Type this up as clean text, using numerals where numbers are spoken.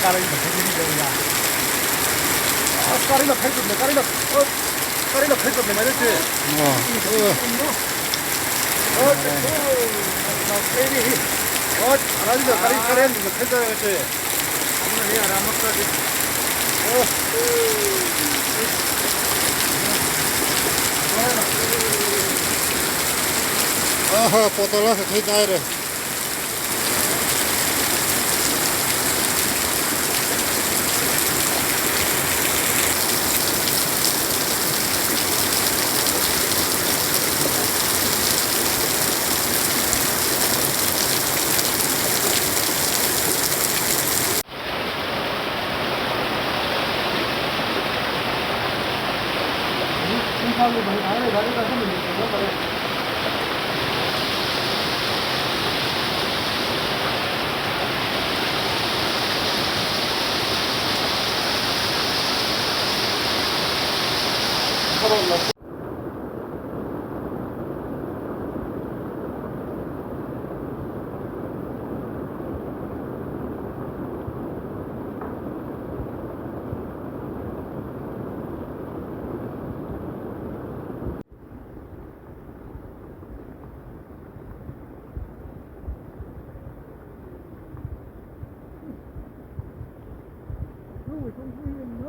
까리는 해주니까. 아, 까리나 팔 건데, 까리나 팔 건데, 말했지? 잘하니까 까리 하는 거 팔잖아, 그치? 오늘 얘 안 먹다지. Potola se thấy tay rồi. 좀 후회했네.